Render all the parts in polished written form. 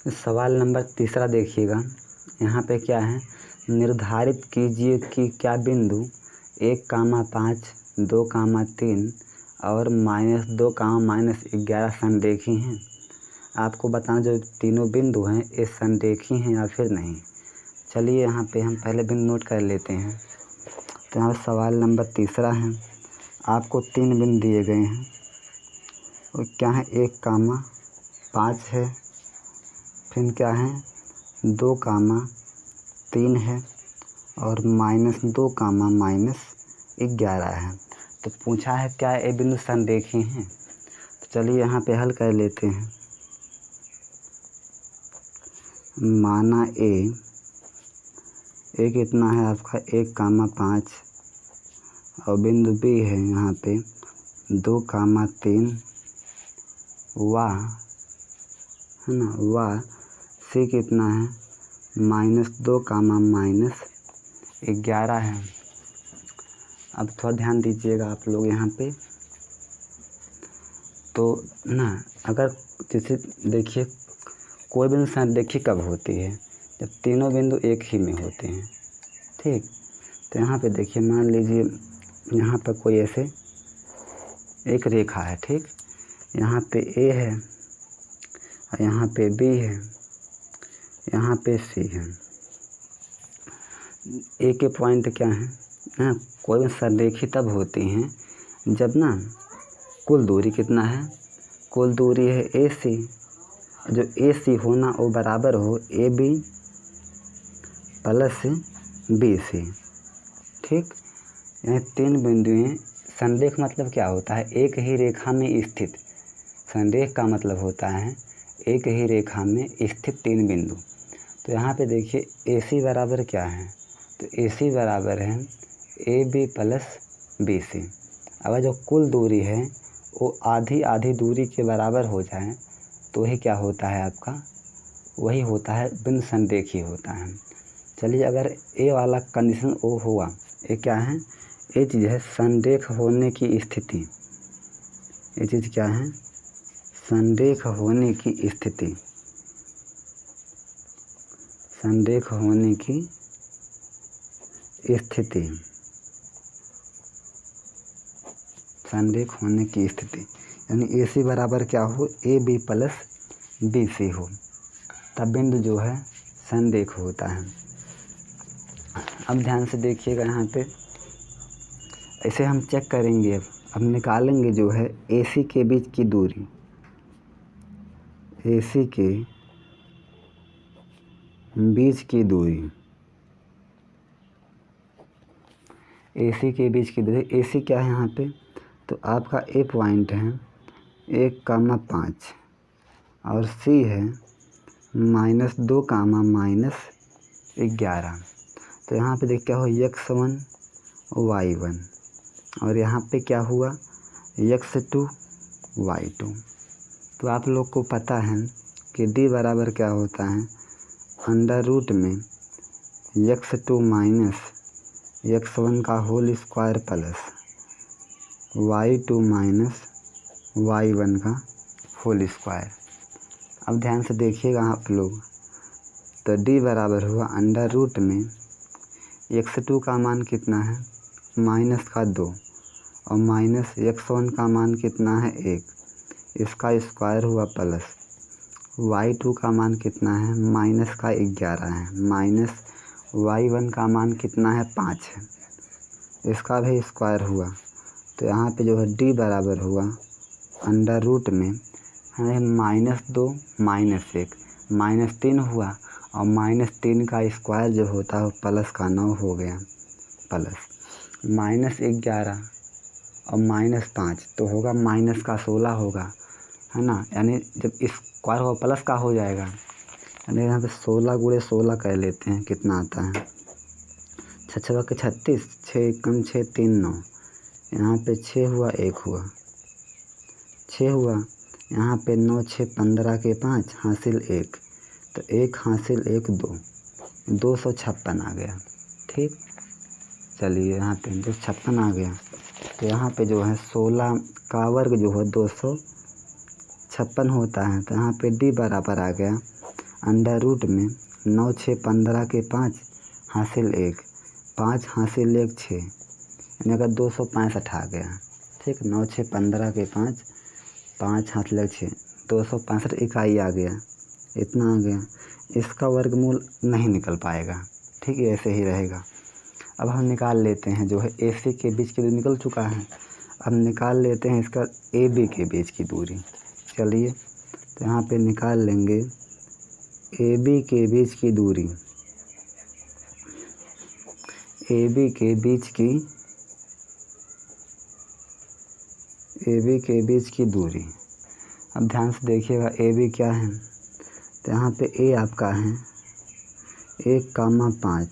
सवाल नंबर 3 देखिएगा। यहाँ पे क्या है, निर्धारित कीजिए कि क्या बिंदु 1,5, 2,3 और -2, -11 संरेखी हैं। आपको बताना जो तीनों बिंदु हैं ये संरेखी हैं या फिर नहीं। चलिए यहाँ पे हम पहले बिंदु नोट कर लेते हैं। तो यहाँ सवाल नंबर 3 है। आपको 3 बिंदु दिए गए हैं और क्या है, 1,5 है, फिर क्या है 2,3 है और -2, -11 है। तो पूछा है क्या ये बिंदु संरेखी हैं। तो चलिए यहाँ पे हल कर लेते हैं। माना ए कितना है आपका 1,5 और बिंदु बी है यहाँ पे 2,3 वा है ना, वा सी कितना है -2, -11 है। अब थोड़ा ध्यान दीजिएगा आप लोग यहाँ पे। तो ना अगर जैसे देखिए कोई बिंदु संरेखी कब होती है, जब तीनों बिंदु एक ही में होते हैं। ठीक, तो यहाँ पे देखिए मान लीजिए यहाँ पर कोई ऐसे एक रेखा है। ठीक, यहाँ पे ए है और यहाँ पे बी है, यहाँ पे सी है। ए के पॉइंट क्या है ना, कोई भी संरेखी तब होती हैं जब ना कुल दूरी कितना है, कुल दूरी है ए सी, जो ए सी होना वो बराबर हो A B plus B C. ठीक, यानी 3 बिंदुएं संरेख मतलब क्या होता है, एक ही रेखा में स्थित। संरेख का मतलब होता है एक ही रेखा में स्थित 3 बिंदु। तो यहाँ पे देखिए ए सी बराबर क्या है, तो ए सी बराबर है A B plus B C. अगर जो कुल दूरी है वो आधी आधी दूरी के बराबर हो जाए तो वही क्या होता है आपका, वही होता है बिंदु संरेखी होता है। चलिए अगर ए वाला कंडीशन ओ हुआ, ये क्या है, ये चीज़ है संरेख होने की स्थिति। ये चीज़ क्या है, संरेख होने की स्थिति, संरेख होने की स्थिति, संरेख होने की स्थिति यानी ए सी बराबर क्या हो, A B plus B C हो, तब बिंदु जो है संरेख होता है। अब ध्यान से देखिएगा यहाँ पे, ऐसे हम चेक करेंगे। अब निकालेंगे जो है ए सी के बीच की दूरी, ए सी के बीच की दूरी, ए सी के बीच की दूरी, ए सी क्या है यहाँ पे, तो आपका ए पॉइंट है 1,5 और सी है -2, -11। तो यहाँ पे देख क्या हो, x1 y1 और यहाँ पे क्या हुआ x2 y2। तो आप लोग को पता है कि d बराबर क्या होता है, अंडर रूट में x2 माइनस x1 का whole square plus y2 minus y1 का होल स्क्वायर। अब ध्यान से देखिएगा आप लोग, तो d बराबर हुआ अंडर रूट में x2 का मान कितना है -2 और माइनस x1 का मान कितना है 1, इसका स्क्वायर हुआ प्लस y2 का मान कितना है -11 है, माइनस y1 का मान कितना है 5 है, इसका भी स्क्वायर हुआ। तो यहाँ पे जो है d बराबर हुआ अंडर रूट में -2 -1 -3 हुआ और -3 का स्क्वायर जो होता है प्लस का 9 हो गया, प्लस -11 और -5 तो होगा माइनस का 16 होगा, है ना। यानी जब स्क्वायर हो प्लस का हो जाएगा, यानी यहाँ पे 16 × 16 कर लेते हैं, कितना आता है 6 × 36, 6 × 6 3 9, यहाँ पे 6 हुआ 1 हुआ 6 हुआ, यहाँ पे 9 6 15 के 5 हासिल 1, तो 1 हासिल 1 2, 256 आ गया। ठीक, चलिए यहाँ पे 256 आ गया। तो यहाँ पे जो है 16 का वर्ग जो है 256 होता है। तो यहाँ पे d बराबर आ गया अंडर रूट में 9 6 15 के 5 हासिल 1, 5 हासिल 1 6, यानी अगर 265 आ गया। ठीक, 9 6 15 के 5, 5 हासिल 1 6, 265 इकाई आ गया, इतना आ गया। इसका वर्गमूल नहीं निकल पाएगा। ठीक है, ऐसे ही रहेगा। अब हम निकाल लेते हैं, जो है AC के बीच की दूरी निकल चुका है। अब निकाल लेते हैं इसका AB के बीच की दूरी। चलिए, तो यहाँ पे निकाल लेंगे AB के बीच की दूरी, AB के बीच की दूरी। अब ध्यान से देखिएगा AB क्या है, तो यहाँ पे A आपका है 1,5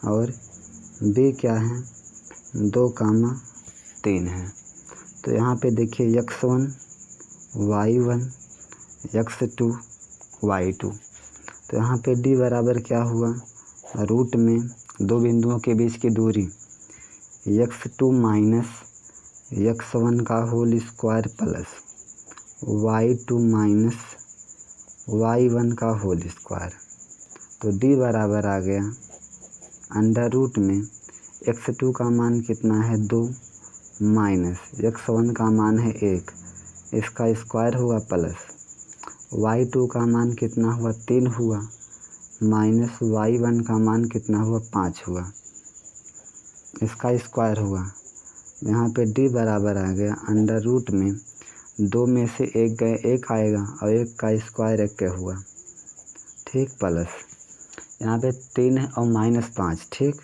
और B क्या है 2,3 है। तो यहाँ पे देखिए x1 y1 x2 y2। तो यहाँ पे D बराबर क्या हुआ, रूट में दो बिंदुओं के बीच की दूरी x2 माइनस x1 का whole square plus y2 minus y1 का होल स्क्वायर। तो D बराबर आ गया अंडर रूट में x2 का मान कितना है 2 माइनस x1 का मान है 1, इसका स्क्वायर हुआ प्लस y2 का मान कितना हुआ 3 हुआ, माइनस y1 का मान कितना हुआ 5 हुआ, इसका स्क्वायर हुआ। यहाँ पे D बराबर आ गया अंडर रूट में 2 में से 1 गए 1 आएगा और 1 का स्क्वायर 1 का हुआ। ठीक, प्लस यहाँ पे 3 है और -5। ठीक,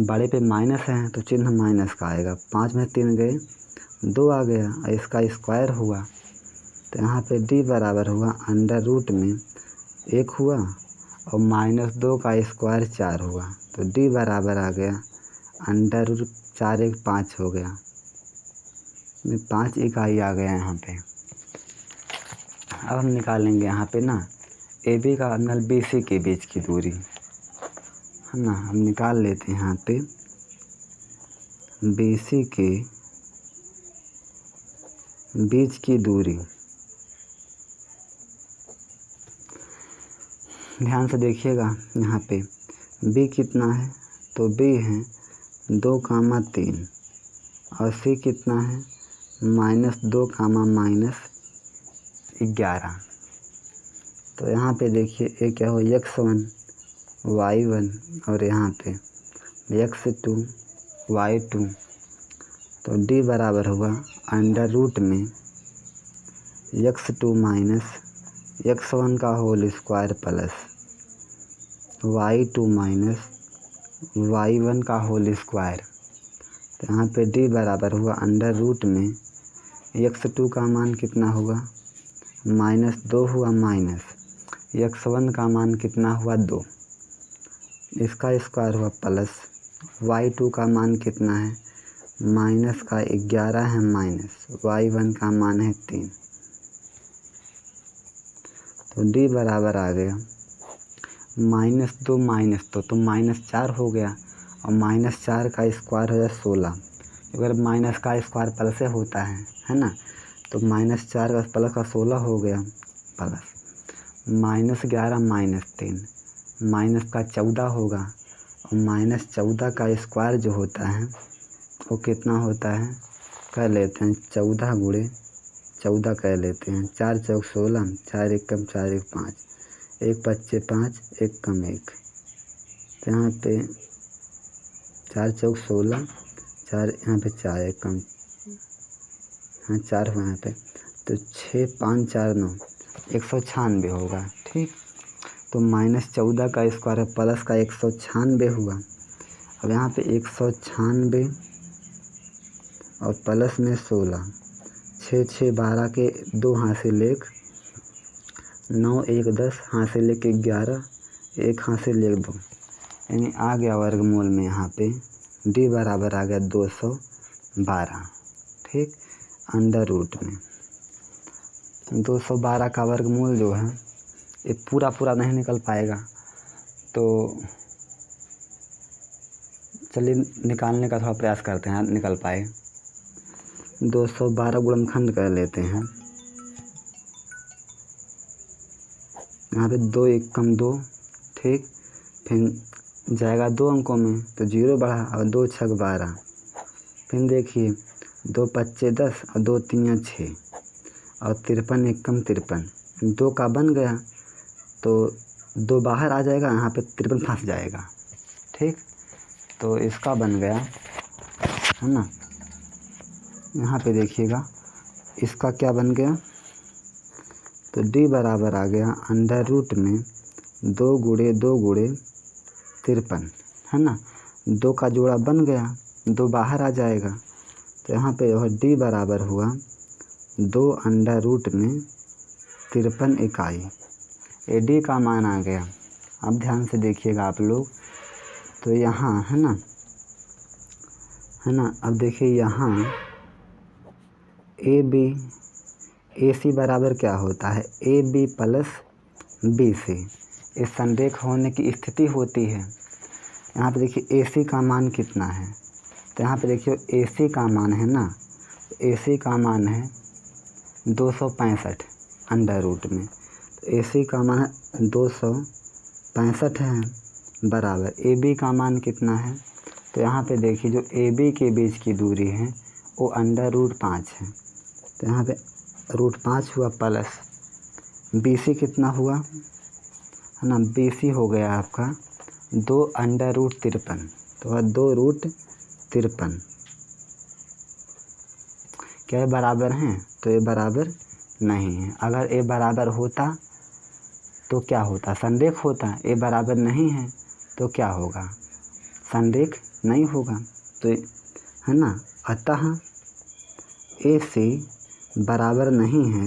बड़े पे माइनस है तो चिन्ह माइनस का आएगा। 5 में 3 गए 2 आ गया और इसका स्क्वायर हुआ। तो यहाँ पे D बराबर हुआ अंडर रूट में 1 हुआ और -2 का स्क्वायर 4 हुआ। तो D बराबर आ गया अंडर रूट 4 1 5 हो गया, 5 इकाई आ गया यहाँ पे। अब हम निकालेंगे यहाँ पे ना AB का नल BC के बीच की दूरी है ना। हम निकाल लेते हैं यहाँ पे BC के बीच की दूरी। ध्यान से देखिएगा यहाँ पे B कितना है, तो B है 2,3 और C कितना है -2, -11। तो यहाँ पे देखिए ये क्या हो x1 y1 और यहाँ पे x2 y2। तो D बराबर हुआ अंडर रूट में x2 माइनस x1 का whole square plus y2 minus y1 का होल स्क्वायर। तो यहाँ पे D बराबर हुआ अंडर रूट में x2 का मान कितना हुआ -2 हुआ, माइनस x1 का मान कितना हुआ 2, इसका स्क्वायर हुआ प्लस y2 का मान कितना है -11 है, माइनस y1 का मान है 3। तो D बराबर आ गया -2 -2 तो -4 हो गया और -4 का स्क्वायर हो गया 16। अगर माइनस का स्क्वायर प्लस से होता है ना। तो -4 का प्लस का 16 हो गया प्लस -11 -3 माइनस का 14 होगा और -14 का स्क्वायर जो होता है वो कितना होता है, कर लेते हैं 14 गुणे 14 कर लेते हैं। 4 चौक 16, 4 1 कम 4 1 5, 1 बच्चे 5 1 कम 1। तो यहाँ पे 4 चौक 16, 4 यहाँ पे 4 1 कम, हाँ 4 हुआ यहाँ पे। तो 6 5 4 9 196 होगा। ठीक, तो -14 का स्क्वायर प्लस का 196 हुआ। अब यहाँ पे 196 और प्लस में 16, 6 6 12 के 2 हासिल 1, 9 1 10 हासिल 1 11, 1 हासिल 1 2, यानी आ गया वर्गमूल में यहाँ पे D बराबर आ गया 212। ठीक, अंडर रूट में 212 का वर्गमूल जो है ये पूरा नहीं निकल पाएगा। तो चलिए निकालने का थोड़ा प्रयास करते हैं, निकल पाए। 212 गुणनखंड कर लेते हैं। यहाँ पे 2 एकम 2, ठीक, फिर जाएगा 2 अंकों में तो 0 बढ़ा और 2 छक 12, फिर देखिए 2 पच्चे 10 और 2 तीन 6 और 53 एकम 53, 2 का बन गया तो 2 बाहर आ जाएगा, यहाँ पे 53 फंस जाएगा, ठीक। तो इसका बन गया, है ना। यहाँ पे देखिएगा इसका क्या बन गया, तो d बराबर आ गया अंडर रूट में 2 गुणे 2 गुणे 53, है ना। 2 का जोड़ा बन गया, 2 बाहर आ जाएगा तो यहाँ पे वह d बराबर हुआ 2 अंडर रूट में 53 इकाई। ए d का मान आ गया। अब ध्यान से देखिएगा आप लोग, तो यहाँ है ना, अब देखिए यहाँ ए सी बराबर क्या होता है, A B plus B C, इस संरेख होने की स्थिति होती है। यहाँ पे देखिए ए सी का मान कितना है, तो यहाँ पे देखिए ए सी का मान है ना, ए सी का मान है 265 अंडर रूट में, तो ए सी का मान है 265 है, बराबर ए बी का मान कितना है, तो यहाँ पे देखिए जो ए बी के बीच की दूरी है वो अंडर रूट 5 है, तो यहाँ पे रूट 5 हुआ, प्लस बी सी कितना हुआ, है ना, बी सी हो गया आपका 2 अंडर रूट 53, तो 2 रूट 53, क्या ये बराबर हैं, तो ये बराबर नहीं है। अगर ए बराबर होता तो क्या होता, संरेख होता, ए बराबर नहीं है तो क्या होगा, संरेख नहीं होगा, तो है ना। अतः ए सी बराबर नहीं है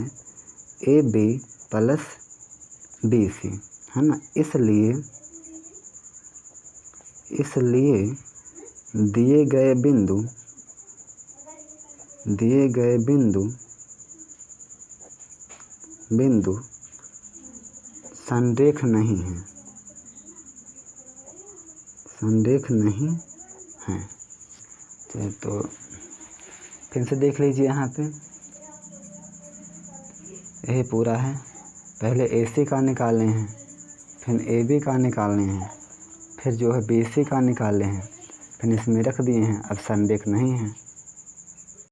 A B plus B C, है ना। इसलिए दिए गए बिंदु संरेख नहीं है। तो फिर से देख लीजिए, यहाँ पे यही पूरा है, पहले ए सी का निकाले हैं, फिर ए बी का निकालने हैं, फिर जो है बी सी का निकाले हैं, फिर इसमें रख दिए हैं, अब संरेख नहीं है।